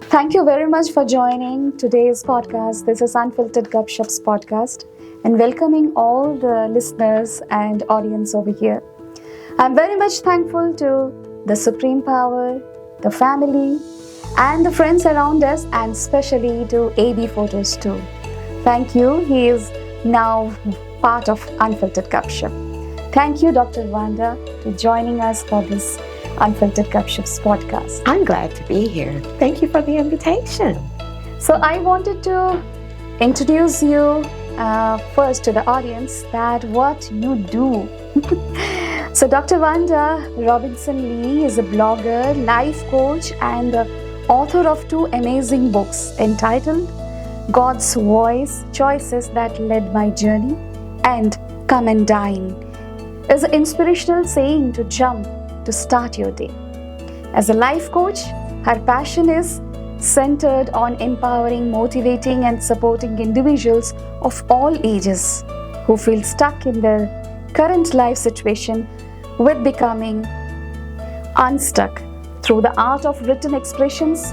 Thank you very much for joining today's podcast. This is Unfiltered Gupshups podcast and welcoming all the listeners and audience over here. I'm very much thankful to the Supreme Power, the family, and the friends around us, and especially to AB Photos too. Thank you. He is now part of Unfiltered Gupshup. Thank you, DrWanda, for joining us for this Unfiltered Gupshups podcast. I'm glad to be here. Thank you for the invitation. So I wanted to introduce you first to the audience that what you do. So Dr. Wanda Robinson Lee is a blogger, life coach, and the author of 2 amazing books entitled God's Voice, Choices That Led My Journey, and Come and Dine. Is an inspirational saying to jump to start your day. As a life coach, her passion is centered on empowering, motivating, and supporting individuals of all ages who feel stuck in their current life situation with becoming unstuck through the art of written expressions,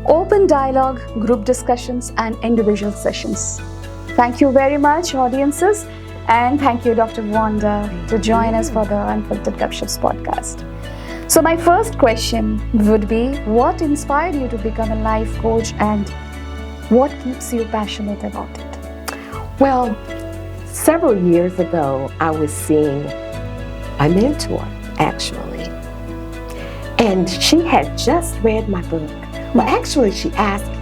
open dialogue, group discussions, and individual sessions. Thank you very much, audiences. And thank you, Dr. Wanda, to join us for the Unfiltered Gupshups podcast. So my first question would be, what inspired you to become a life coach and what keeps you passionate about it? Well, several years ago, I was seeing a mentor, actually. And she had just read my book. Well, actually, she asked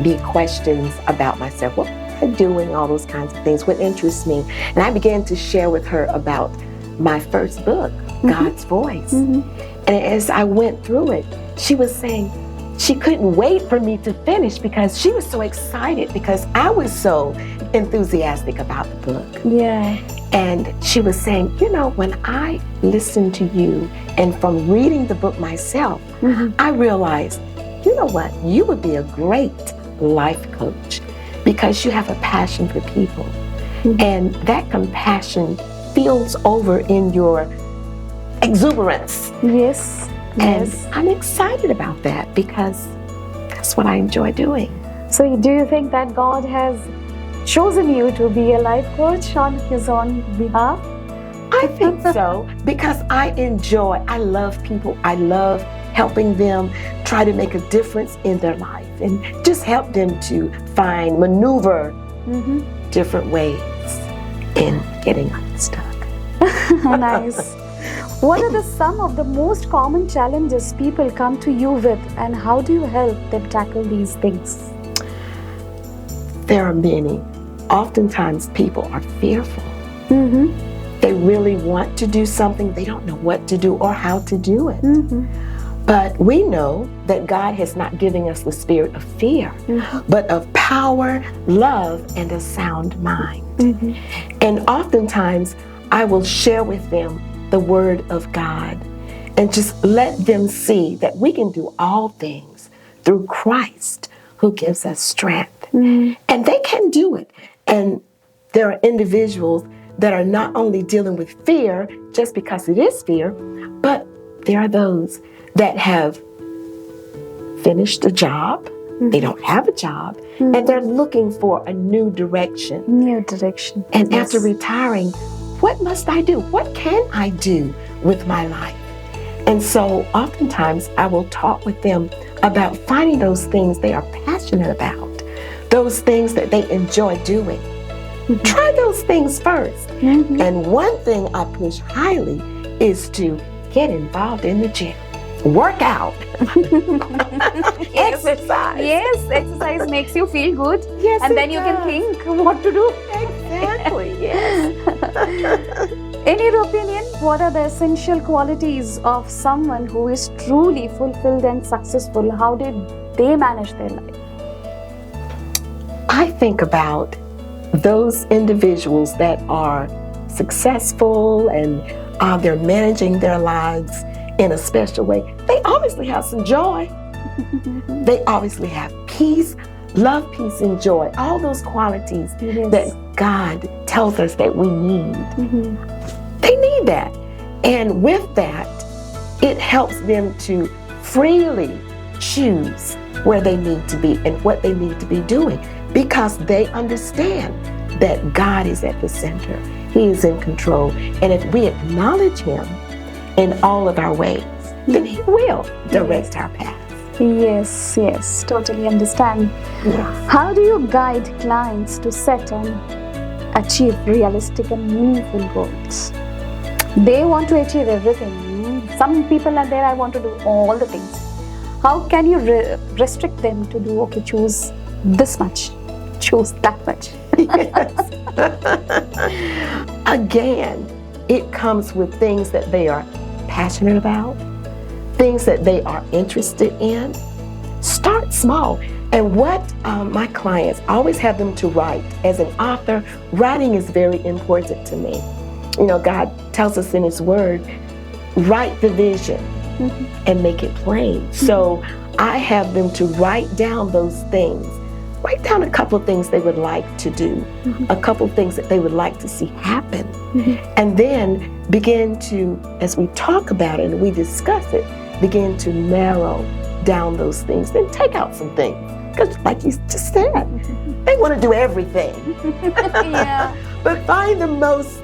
me questions about myself. What doing, all those kinds of things, what interests me. And I began to share with her about my first book, God's Voice. And as I went through it, she was saying she couldn't wait for me to finish because she was so excited because I was so enthusiastic about the book. Yeah. And she was saying, you know, when I listened to you and from reading the book myself, I realized, you know what, you would be a great life coach, because you have a passion for people. And that compassion feels over in your exuberance. Yes. And I'm excited about that because that's what I enjoy doing. So do you think that God has chosen you to be a life coach on His own behalf? I think so, because I love people. I love helping them try to make a difference in their life and just help them to maneuver different ways in getting unstuck. Nice. What are some of the most common challenges people come to you with, and how do you help them tackle these things? There are many. Oftentimes people are fearful. They really want to do something. They don't know what to do or how to do it. But we know that God has not given us the spirit of fear, but of power, love, and a sound mind. And oftentimes I will share with them the word of God and just let them see that we can do all things through Christ who gives us strength. And they can do it. And there are individuals that are not only dealing with fear just because it is fear, but there are those that have finished a job, they don't have a job, and they're looking for a new direction. And after retiring, what must I do? What can I do with my life? And so oftentimes I will talk with them about finding those things they are passionate about, those things that they enjoy doing. Try those things first. And one thing I push highly is to get involved in the gym. Work out. Exercise. Yes, exercise makes you feel good. Yes, and then you can think what to do. Exactly, yes. In your opinion, what are the essential qualities of someone who is truly fulfilled and successful? How did they manage their life? I think about those individuals that are successful and they're managing their lives in a special way. They obviously have some joy. They obviously have peace, love, peace, and joy. All those qualities that God tells us that we need. They need that. And with that, it helps them to freely choose where they need to be and what they need to be doing, because they understand that God is at the center. He is in control. And if we acknowledge Him in all of our ways, then He will direct our path. Yes, totally understand. Yes. How do you guide clients to set and achieve realistic and meaningful goals? They want to achieve everything. Some people are there, I want to do all the things. How can you restrict them to do, okay, choose this much, choose that much? Yes. Again, it comes with things that they are passionate about, things that they are interested in. Start small. And what my clients always have them to write. As an author, writing is very important to me. You know, God tells us in His Word, write the vision and make it plain. So I have them to write down those things. Write down a couple of things they would like to do, a couple of things that they would like to see happen. And then begin to, as we talk about it and we discuss it, begin to narrow down those things. Then take out some things. Because like you just said, they want to do everything. But find the most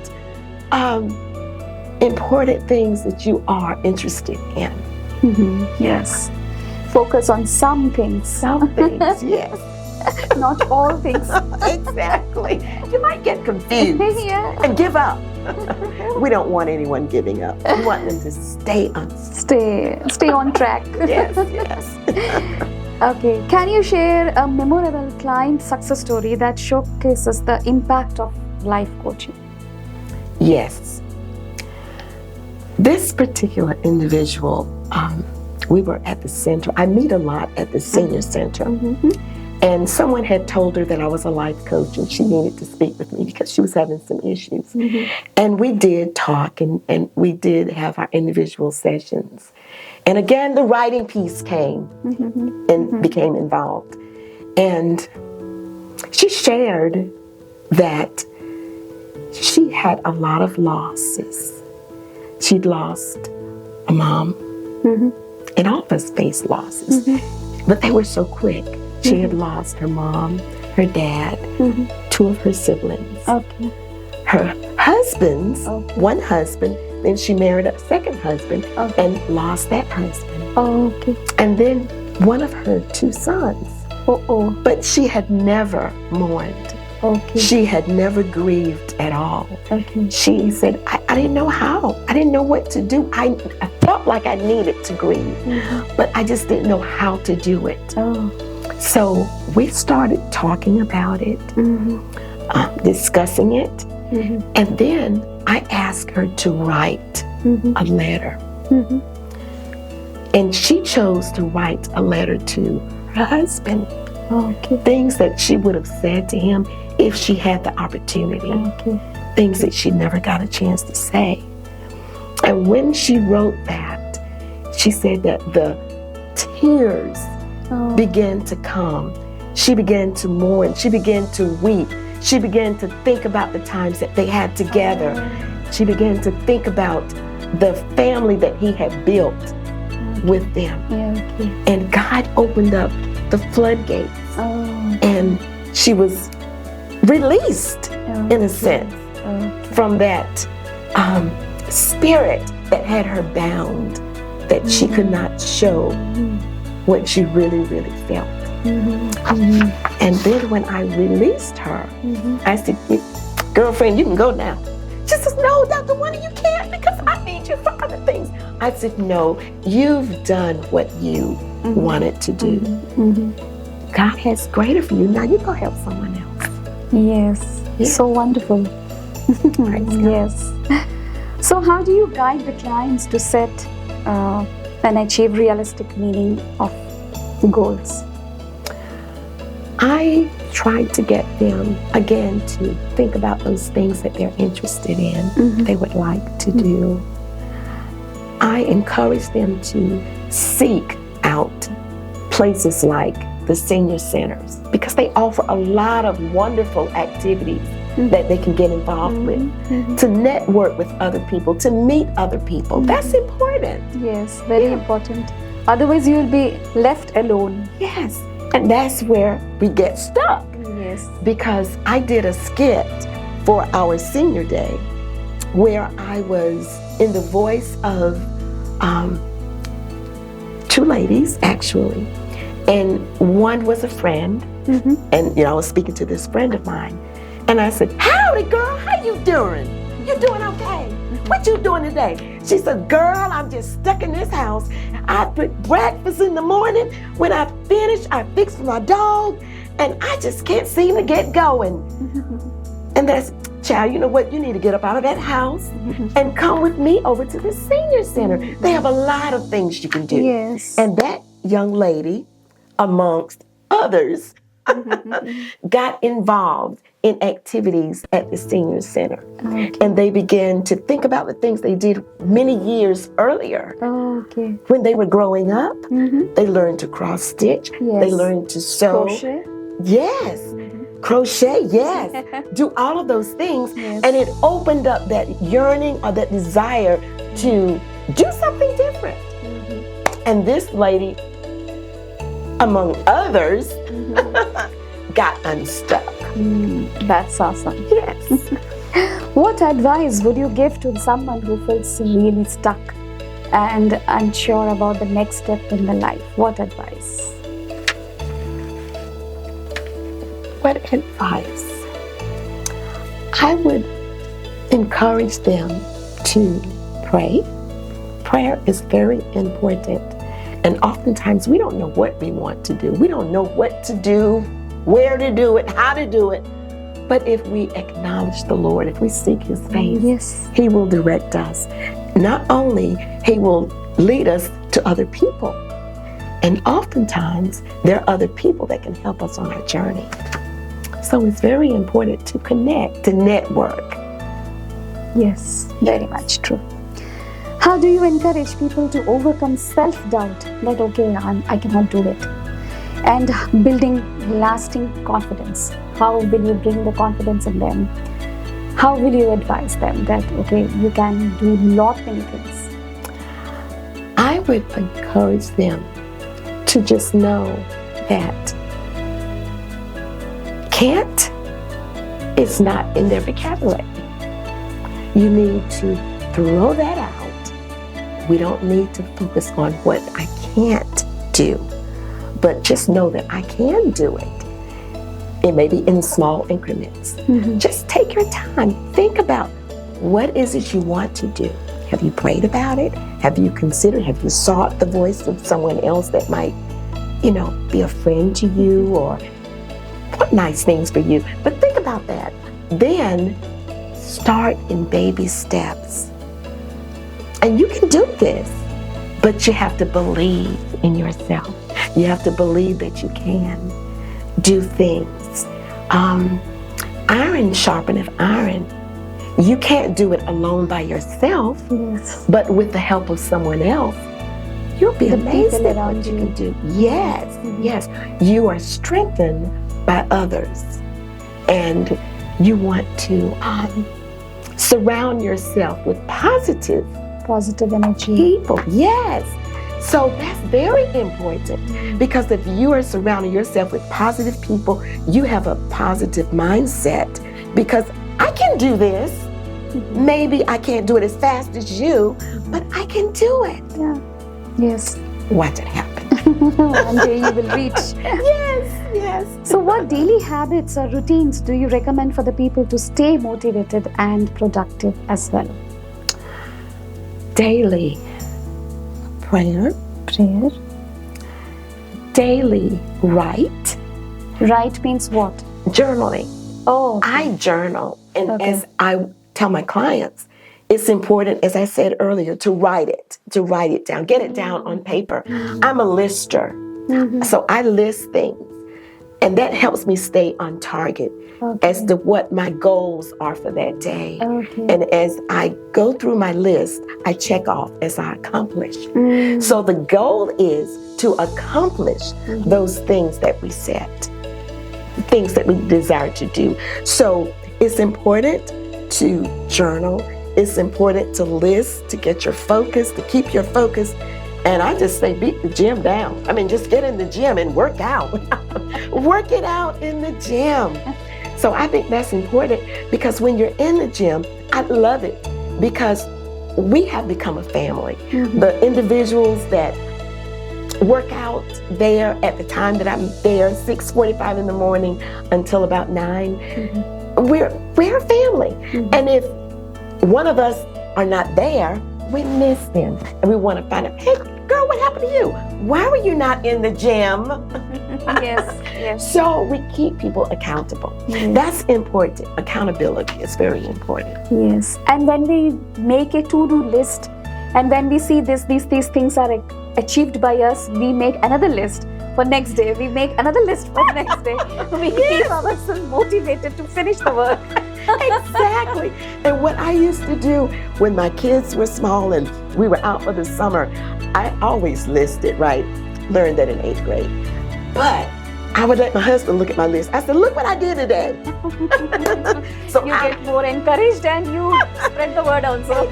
important things that you are interested in. Yes. Focus on some things. Some things, yes. Not all things. Exactly. You might get confused and give up. We don't want anyone giving up. We want them to stay on track. Yes. Okay. Can you share a memorable client success story that showcases the impact of life coaching? Yes. This particular individual, we were at the center. I meet a lot at the senior center. And someone had told her that I was a life coach and she needed to speak with me because she was having some issues. And we did talk and we did have our individual sessions. And again, the writing piece came and became involved. And she shared that she had a lot of losses. She'd lost a mom, and all of us face losses, but they were so quick. She had lost her mom, her dad, two of her siblings, her husbands, one husband, then she married a second husband and lost that husband. And then one of her two sons. But she had never mourned. She had never grieved at all. She said, I didn't know how. I didn't know what to do. I felt like I needed to grieve, but I just didn't know how to do it. So we started talking about it, discussing it, and then I asked her to write a letter. And she chose to write a letter to her husband. Things that she would have said to him if she had the opportunity. Things that she never got a chance to say. And when she wrote that, she said that the tears began to come. She began to mourn. She began to weep. She began to think about the times that they had together. She began to think about the family that he had built with them. And God opened up the floodgates. And she was released, in a sense, from that spirit that had her bound, that she could not show what she really, really felt. And then when I released her, I said, girlfriend, you can go now. She says, no, Dr. Wanda, you can't because I need you for other things. I said, no, you've done what you wanted to do. God has greater for you. Now you go help someone else. Yes. So wonderful. Yes. So how do you guide the clients to set and achieve realistic meaning of goals? I try to get them, again, to think about those things that they're interested in, they would like to do. I encourage them to seek out places like the senior centers because they offer a lot of wonderful activities that they can get involved with, to network with other people, to meet other people. That's important. Yes, very important. Otherwise, you'll be left alone. Yes. And that's where we get stuck. Yes. Because I did a skit for our senior day where I was in the voice of two ladies, actually. And one was a friend. And, I was speaking to this friend of mine. And I said, howdy, girl, how you doing? You doing okay? What you doing today? She said, girl, I'm just stuck in this house. I put breakfast in the morning. When I finish, I fix for my dog. And I just can't seem to get going. And that's, child, you know what? You need to get up out of that house and come with me over to the senior center. They have a lot of things you can do. Yes. And that young lady, amongst others, got involved in activities at the senior center. Okay. And they began to think about the things they did many years earlier. Okay. When they were growing up, they learned to cross stitch. Yes. They learned to sew. Crochet. Yes. Crochet, yes. Do all of those things. Yes. And it opened up that yearning or that desire to do something different. And this lady, among others, got unstuck. That's awesome. Yes. What advice would you give to someone who feels really stuck and unsure about the next step in their life? What advice? What advice? I would encourage them to pray. Prayer is very important. And oftentimes we don't know what we want to do. We don't know what to do, where to do it, how to do it. But if we acknowledge the Lord, if we seek His face, Yes. He will direct us. Not only He will lead us to other people, and oftentimes there are other people that can help us on our journey. So it's very important to connect, to network. Yes, very much true. How do you encourage people to overcome self-doubt that, okay, I cannot do it? And building lasting confidence. How will you bring the confidence in them? How will you advise them that, okay, you can do many things? I would encourage them to just know that can't is not in their vocabulary. You need to throw that out. We don't need to focus on what I can't do, but just know that I can do it. It may be in small increments. Just take your time. Think about what is it you want to do. Have you prayed about it? Have you considered? Have you sought the voice of someone else that might, be a friend to you or want nice things for you? But think about that. Then start in baby steps. And you can do this, but you have to believe in yourself. You have to believe that you can do things. Iron sharpeneth iron. You can't do it alone by yourself, Yes. but with the help of someone else, you'll be amazed people at what around you you. can do. Yes, yes. You are strengthened by others, and you want to surround yourself with positive energy. people. Yes. So that's very important, because if you are surrounding yourself with positive people, you have a positive mindset, because I can do this. Maybe I can't do it as fast as you, but I can do it. Yeah. Yes. Watch it happen. One day you will reach. Yes. So what daily habits or routines do you recommend for the people to stay motivated and productive as well? Daily prayer. Daily write. Write means what? Journaling. Oh, okay. I journal, and Okay. as I tell my clients, it's important, as I said earlier, to write it down, get it down on paper. I'm a lister, so I list things, and that helps me stay on target as to what my goals are for that day. Okay. And as I go through my list, I check off as I accomplish. So the goal is to accomplish those things that we set, things that we desire to do. So it's important to journal. It's important to list, to get your focus, to keep your focus. And I just say, beat the gym down. I mean, just get in the gym and work out. Work it out in the gym. So I think that's important, because when you're in the gym, I love it because we have become a family. The individuals that work out there at the time that I'm there, 6:45 in the morning until about 9, we're a family. And if one of us are not there, we miss them. And we want to find out, hey, girl, what happened to you? Why were you not in the gym? Yes. So we keep people accountable. That's important. Accountability is very important. Yes. And when we make a to-do list, and when we see these things are achieved by us, we make another list for next day. We make another list for next day. We keep ourselves motivated to finish the work. Exactly. And what I used to do when my kids were small and we were out for the summer, I always listed, right? Learned that in 8th grade. But I would let my husband look at my list. I said, look what I did today. So you get more encouraged and you spread the word also.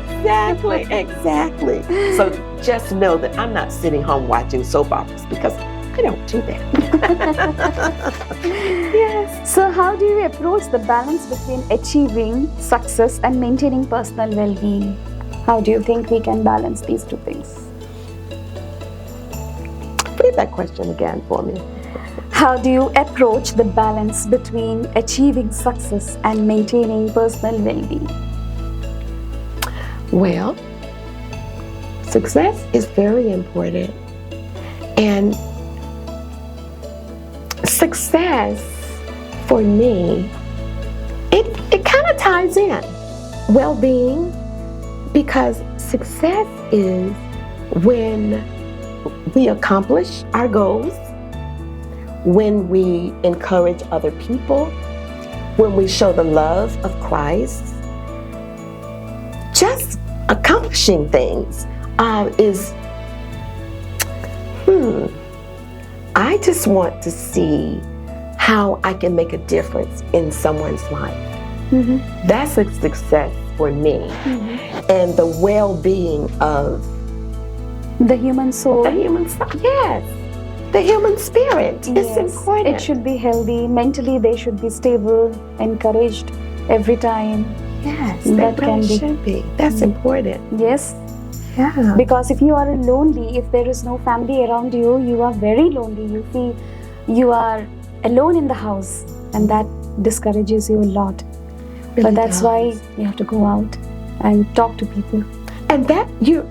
Exactly. So just know that I'm not sitting home watching soap operas, because I don't do that. Yes. So how do you approach the balance between achieving success and maintaining personal well-being? How do you think we can balance these two things? Read that question again for me. How do you approach the balance between achieving success and maintaining personal well-being? Well, success is very important. And success, for me, it kind of ties in well-being, because success is when we accomplish our goals, when we encourage other people, when we show the love of Christ. Just accomplishing things is, I just want to see how I can make a difference in someone's life. That's a success for me. And the well-being of the human soul. Yes. The human spirit is important. It should be healthy. Mentally, they should be stable, encouraged every time. Yes, that should be. That's important. Yes. Yeah. Because if you are lonely, if there is no family around you, you are very lonely. You feel you are alone in the house, and that discourages you a lot. But that's why you have to go out and talk to people. And that you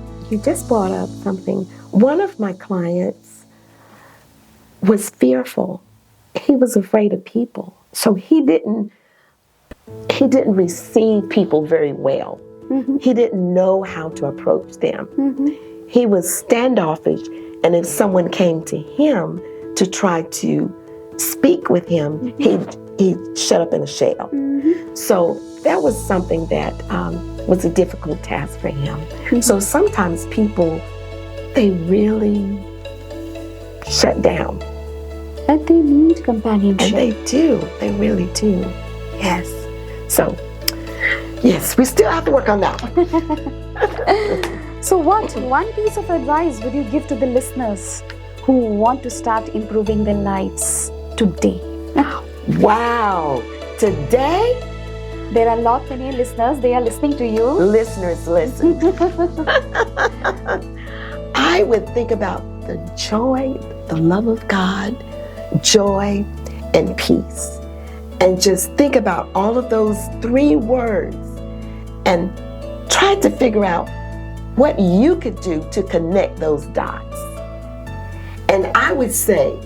just brought up something. One of my clients was fearful. He was afraid of people. So he didn't receive people very well. He didn't know how to approach them. He was standoffish, and if someone came to him to try to speak with him, he'd shut up in a shell. So that was something that was a difficult task for him. So sometimes people, they really shut down. And they need companionship. And they do. They really do. Yes. So, yes, we still have to work on that one. So what one piece of advice would you give to the listeners who want to start improving their lives today? Wow. Today? There are a lot many listeners. They are listening to you. Listeners, listen. I would think about the joy, the love of God, joy, and peace. And just think about all of those 3 words and try to figure out what you could do to connect those dots. And I would say,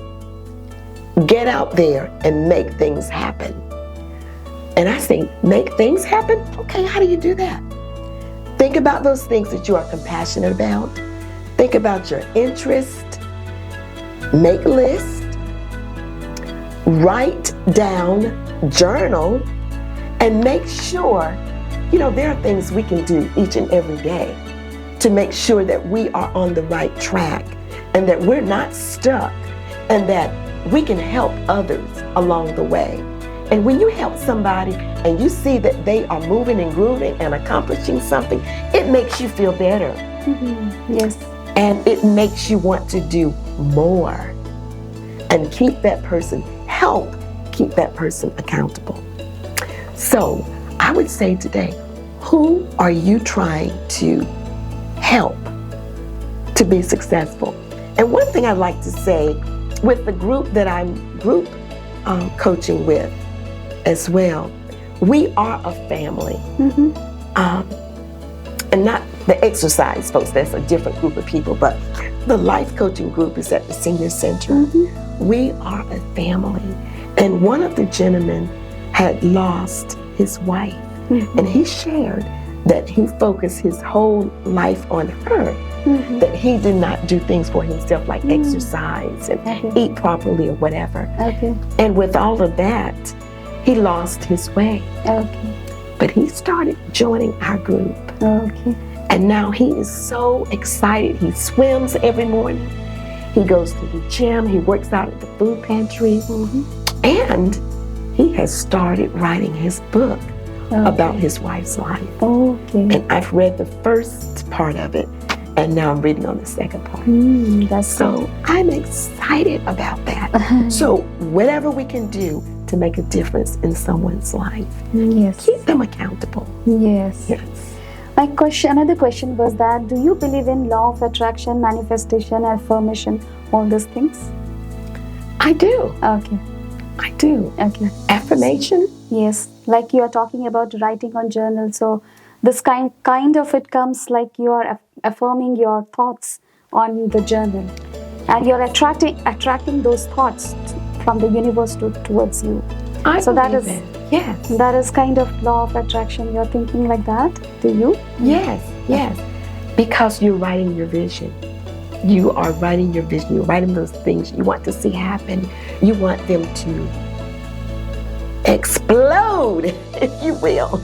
get out there and make things happen. And I say, make things happen? Okay, how do you do that? Think about those things that you are compassionate about. Think about your interest. Make a list. Write down, journal, and make sure, there are things we can do each and every day to make sure that we are on the right track and that we're not stuck and that we can help others along the way. And when you help somebody and you see that they are moving and grooving and accomplishing something, it makes you feel better. Yes. And it makes you want to do more and keep that person, help keep that person accountable. So I would say today, who are you trying to help to be successful? And one thing I'd like to say with the group that I'm coaching with as well, we are a family. And not the exercise folks, that's a different group of people, but the life coaching group is at the senior center. We are a family. And one of the gentlemen had lost his wife, and he shared that he focused his whole life on her, that he did not do things for himself like exercise and eat properly or whatever. And with all of that, he lost his way. But he started joining our group. And now he is so excited. He swims every morning. He goes to the gym. He works out at the food pantry. And he has started writing his book about his wife's life. And I've read the first part of it, and now I'm reading on the second part. So I'm excited about that. So whatever we can do to make a difference in someone's life, keep them accountable. My question, another question was that, do you believe in law of attraction, manifestation, affirmation, all those things? I do. I do. Affirmation? Yes, like you are talking about writing on journal. So this kind of it comes like you are affirming your thoughts on the journal, and you're attracting those thoughts from the universe towards you. So that is that is kind of law of attraction. You're thinking like that, do you? Yes. Because you're writing your vision. You are writing your vision. You're writing those things you want to see happen. You want them to explode, if you will.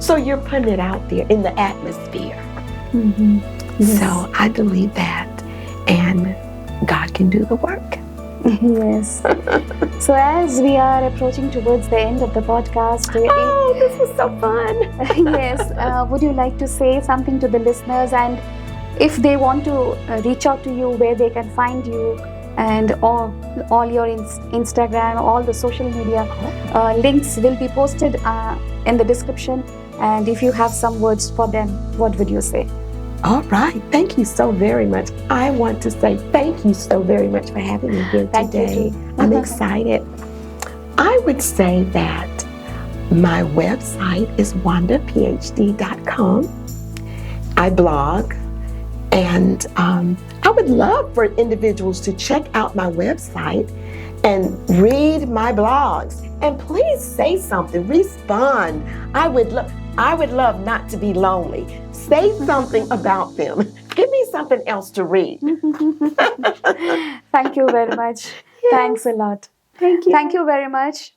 So you're putting it out there in the atmosphere. So I believe that, and God can do the work. So as we are approaching towards the end of the podcast, this was so fun. Would you like to say something to the listeners, and if they want to reach out to you, where they can find you, and all your Instagram, all the social media links will be posted in the description, and if you have some words for them, what would you say? All right. Thank you so very much. I want to say thank you so very much for having me here today. I'm excited. I would say that my website is wandaphd.com. I blog, and I would love for individuals to check out my website and read my blogs. And please say something, respond. I would love not to be lonely. Say something about them. Give me something else to read. Thank you very much. Thanks a lot. Thank you. Thank you very much.